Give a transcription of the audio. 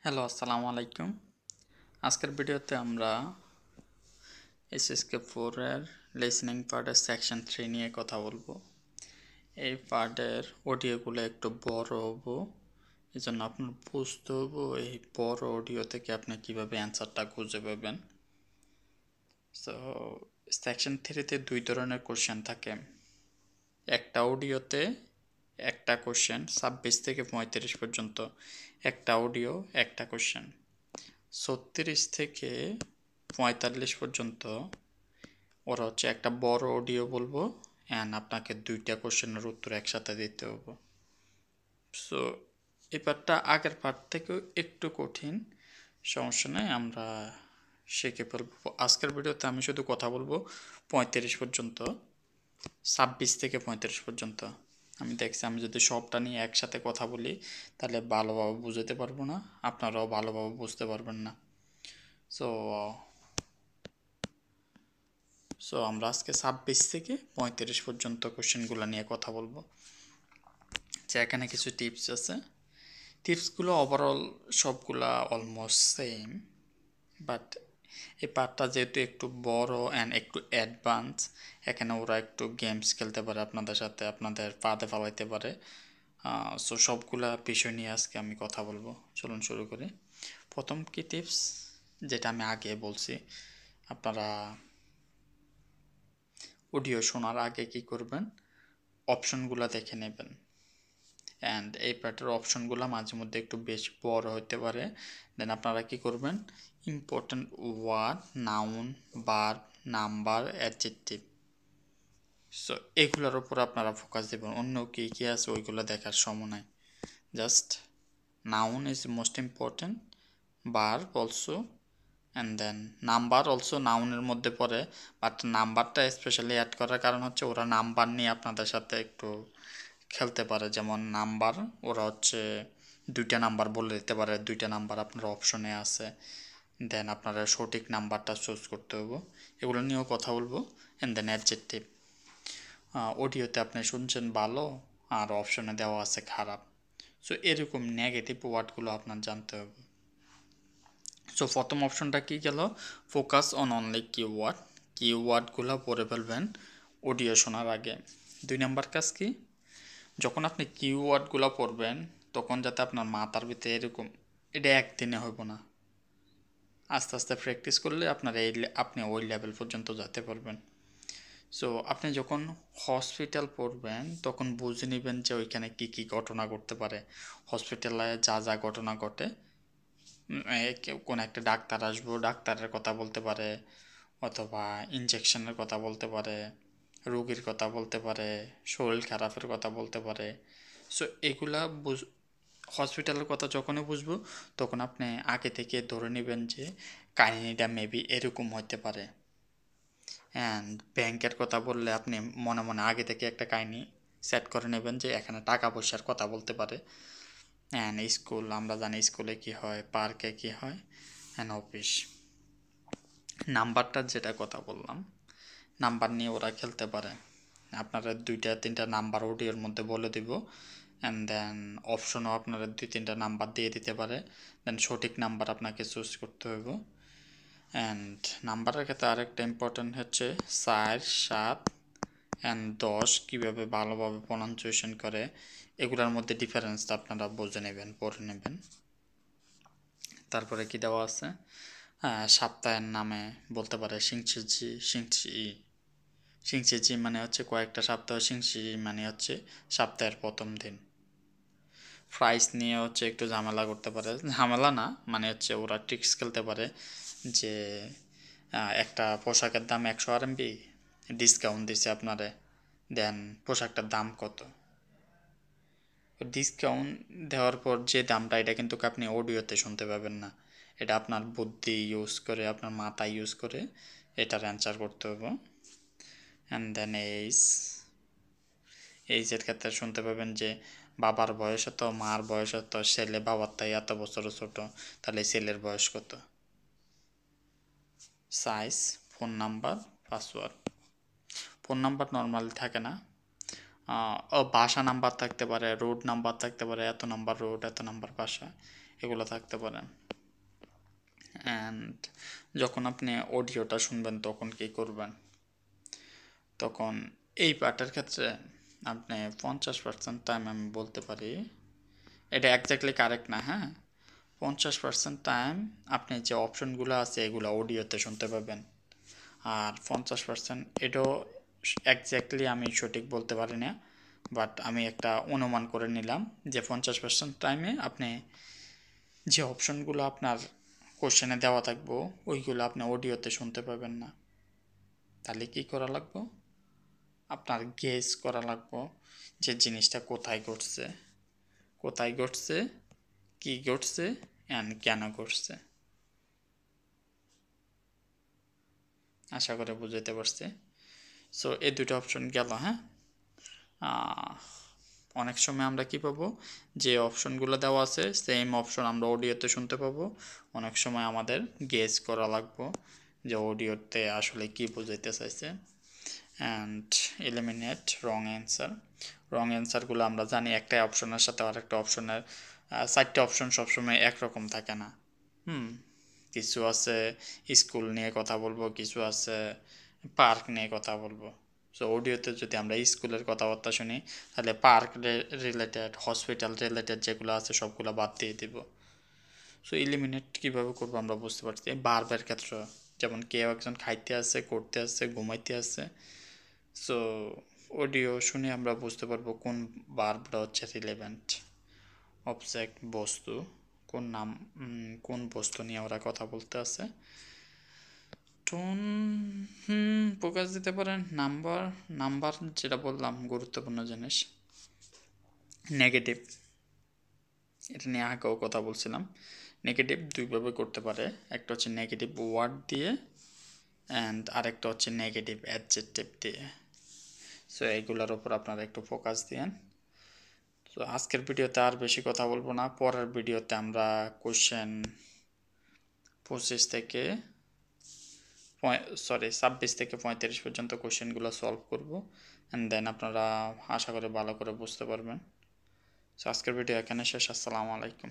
Hello, আসসালামু আলাইকুম। আজকের ভিডিওতে আমরা এসএসকে 4 এর লিসেনিং পার্টের সেকশন 3 নিয়ে কথা বলবো। এই পার্টের অডিওগুলো একটু বড় হবো, এই জন্য আপনার বুঝতে হবো এই বড় অডিও থেকে আপনি কিভাবে অ্যান্সারটা খুঁজে পাবেন। সো সেকশন 3তে দুই ধরনের কোশ্চেন থাকে। একটা অডিওতে একটা কোশ্চেন 26 থেকে 35 পর্যন্ত, একটা অডিও একটা কোশ্চেন 36 থেকে 45 পর্যন্ত। ওরা হচ্ছে একটা বড় অডিও বলবো অ্যান্ড আপনাকে দুইটা কোশ্চেনের উত্তর একসাথে দিতে হবে। সো এই পার্টটা আগের পার্ট থেকেও একটু কঠিন, সমস্যা নেই, আমরা শিখে ফেলবো। আজকের ভিডিওতে আমি শুধু কথা বলবো 35 পর্যন্ত, 26 থেকে 35 পর্যন্ত। আমি দেখছি আমি যদি সবটা নিয়ে একসাথে কথা বলি তাহলে ভালোভাবে বুঝতে পারবো না, আপনারাও ভালোভাবে বুঝতে পারবেন না। সো সো আমরা আজকে 26 থেকে 35 পর্যন্ত কোশ্চেনগুলো নিয়ে কথা বলবো। যে এখানে কিছু টিপস আছে, টিপসগুলো ওভারঅল সবগুলা অলমোস্ট সেম, বাট এই পার্টটা যেহেতু একটু বড় অ্যান্ড একটু অ্যাডভান্স, এখানে ওরা একটু গেমস খেলতে পারে আপনাদের সাথে, আপনাদের পাতে ফালাইতে পারে। সো সবগুলা বিষয় নিয়ে আজকে আমি কথা বলবো। চলুন শুরু করি। প্রথম কি টিপস, যেটা আমি আগে বলছি, আপনারা অডিও শোনার আগে কি করবেন, অপশনগুলো দেখে নেবেন। অ্যান্ড এই পার্টের অপশনগুলো মাঝে মধ্যে একটু বেশ বড় হতে পারে। দেন আপনারা কি করবেন, important word, noun, verb, number, adjective, so এগুলোর উপর আপনারা ফোকাস দেবেন। অন্য কী কী আছে ওইগুলো দেখার সময় নাই। Just noun is most important, verb also, and then number also নাউনের মধ্যে পড়ে, বাট নাম্বারটা স্পেশালি অ্যাড করার কারণ হচ্ছে ওরা নাম্বার নিয়ে আপনাদের সাথে একটু খেলতে পারে। যেমন নাম্বার, ওরা হচ্ছে দুইটা নাম্বার বলে দিতে পারে, দুইটা নাম্বার আপনার অপশনে আছে, দেন আপনারা সঠিক নাম্বারটা চুজ করতে হবে। এগুলো নিয়েও কথা বলবো। অ্যান্ড দেন অ্যাডজেক্টিভ, অডিওতে আপনি শুনছেন ভালো আর অপশনে দেওয়া আছে খারাপ, সো এরকম নেগেটিভ ওয়ার্ডগুলো আপনার জানতে হবে। সো প্রথম অপশনটা কি গেল, ফোকাস অন অনলি কিওয়ার্ড, কিওয়ার্ডগুলো পড়ে ফেলবেন অডিও শোনার আগে। 2 নাম্বার কাজ কি, যখন আপনি কিওয়ার্ডগুলো পড়বেন তখন যাতে আপনার মাথার ভিতরে এরকম, এটা একদিনে হইব না, আস্তে আস্তে প্র্যাকটিস করলে আপনার আপনি ওই লেভেল পর্যন্ত যেতে পারবেন। সো আপনি যখন হসপিটাল পড়বেন তখন বুঝে নেবেন যে ওইখানে কি কি ঘটনা ঘটতে পারে, হসপিটালে যা যা ঘটনা ঘটে। কোন একটা ডাক্তার আসবো, ডাক্তারের কথা বলতে পারে, অথবা ইনজেকশনের কথা বলতে পারে, রোগীর কথা বলতে পারে, শরীর খারাপের কথা বলতে পারে। সো এগুলা হসপিটালের কথা যখনই বুঝবো তখন আপনি আগে থেকে ধরে নেবেন যে কাহিনিটা মেবি এরকম হতে পারে। অ্যান্ড ব্যাংকের কথা বললে আপনি মনে মনে আগে থেকে একটা কাহিনি সেট করে নেবেন যে এখানে টাকা পয়সার কথা বলতে পারে। অ্যান্ড স্কুল, আমরা জানি স্কুলে কি হয়, পার্কে কি হয়, অ্যান্ড অফিস। নাম্বারটার যেটা কথা বললাম, নাম্বার নিয়ে ওরা খেলতে পারে। আপনারা 2-3টা নাম্বার অডিওর মধ্যে বলে দিব, অ্যান্ড দেন অপশনও আপনারা 2-3টা নাম্বার দিয়ে দিতে পারে। দেন সঠিক নাম্বার আপনাকে চুজ করতে হইব। অ্যান্ড নাম্বারের ক্ষেত্রে আরেকটা ইম্পর্টেন্ট হচ্ছে 4, 7 অ্যান্ড 10 কীভাবে ভালোভাবে প্রনাউন্সিয়েশন করে, এগুলোর মধ্যে ডিফারেন্সটা আপনারা বুঝে নেবেন, পড়ে নেবেন। তারপরে কি দেওয়া আছে, সপ্তাহের নামে বলতে পারে সিংসিজি, সিংসিজি মানে হচ্ছে কয়েকটা সপ্তাহ, সিংসিজি মানে হচ্ছে সপ্তাহের প্রথম দিন। প্রাইস নিয়ে হচ্ছে একটু ঝামেলা করতে পারে, ঝামেলা না মানে হচ্ছে ওরা ট্রিক্স খেলতে পারে যে একটা পোশাকের দাম 100 RMB, ডিসকাউন্ট দিছে আপনারে, দেন পোশাকটার দাম কত, ডিসকাউন্ট দেওয়ার পর যে দামটা, এটা কিন্তু আপনি অডিওতে শুনতে পাবেন না, এটা আপনার বুদ্ধি ইউজ করে, আপনার মাথা ইউজ করে এটার অ্যান্সার করতে হবে। অ্যান্ড দেন এইজের ক্ষেত্রে শুনতে পাবেন যে বাবার বয়স এত, মার বয়স এত, ছেলে বাবার তাই এত বছর ছোট, তাহলে ছেলের বয়স কত। Size, phone number, password. Phone number normally থাকে না, বাসা নাম্বার থাকতে পারে, রোড নাম্বার থাকতে পারে, এত নাম্বার রোড, এত নাম্বার বাসা, এগুলো থাকতে পারে। অ্যান্ড যখন আপনি অডিওটা শুনবেন তখন কী করবেন, তখন এই পার্টের ক্ষেত্রে আপনি 50% টাইম আমি বলতে পারি, এটা একজ্যাক্টলি কারেক্ট না, হ্যাঁ, 50% টাইম আপনি যে অপশনগুলো আছে এগুলো অডিওতে শুনতে পাবেন, আর 50% এটাও একজ্যাক্টলি আমি সঠিক বলতে পারি না, বাট আমি একটা অনুমান করে নিলাম যে 50% টাইমে আপনি যে অপশনগুলো আপনার কোশ্চেনে দেওয়া থাকবো ওইগুলো আপনি অডিওতে শুনতে পাবেন না। তাহলে কি করা লাগবে, আপনার গেস করা লাগবে যে জিনিসটা কোথায় ঘটছে, কোথায় ঘটছে, কি ঘটছে অ্যান্ড কেন ঘটছে। আশা করে বুঝাইতে পারছি। সো এই দুটো অপশন গেল, হ্যাঁ। অনেক সময় আমরা কি পাবো, যে অপশনগুলো দেওয়া আছে সেম অপশন আমরা অডিওতে শুনতে পাবো, অনেক সময় আমাদের গেস করা লাগবে যে অডিওতে আসলে কি বোঝাইতে চাইছে। অ্যান্ড এলিমিনেট রং অ্যান্সার, রং অ্যান্সারগুলো আমরা জানি একটাই অপশনের সাথে আরেকটা অপশনের 4টে অপশন সবসময় একরকম থাকে না। কিছু আছে স্কুল নিয়ে কথা বলবো, কিছু আছে পার্ক নিয়ে কথা বলবো। সো অডিওতে যদি আমরা স্কুলের কথাবার্তা শুনি তাহলে পার্ক রিলেটেড, হসপিটাল রিলেটেড যেগুলো আছে সবগুলো বাদ দিয়ে দিব। সো এলিমিনেট কীভাবে করবো আমরা বুঝতে পারছি। বারবার ক্ষেত্রে যেমন কেউ একজন খাইতে আছে, করতে আছে, ঘুমাইতে আছে, সো অডিও শুনে আমরা বুঝতে পারবো কোন বারবটা হচ্ছে রিলেভেন্ট। অবজেক্ট বস্তু, কোন নাম, কোন বস্তু নিয়ে ওরা কথা বলতে আছে। টোন ফোকাস দিতে পারেন। নাম্বার, নাম্বার যেটা বললাম গুরুত্বপূর্ণ জিনিস। নেগেটিভ, এটা নিয়ে আগেও কথা বলছিলাম। নেগেটিভ দুইভাবে করতে পারে, একটা হচ্ছে নেগেটিভ ওয়ার্ড দিয়ে অ্যান্ড আরেকটা হচ্ছে নেগেটিভ অ্যাডজেক্টিভ দিয়ে। সো এইগুলোর ওপর আপনারা একটু ফোকাস দিন। তো আজকের ভিডিওতে আর বেশি কথা বলবো না, পরের ভিডিওতে আমরা কোশ্চেন 26 থেকে 26 থেকে 35 পর্যন্ত কোশ্চেনগুলো সলভ করব, অ্যান্ড দেন আপনারা আশা করি ভালো করে বুঝতে পারবেন। সো আজকের ভিডিও এখানে শেষ। আসসালামু আলাইকুম।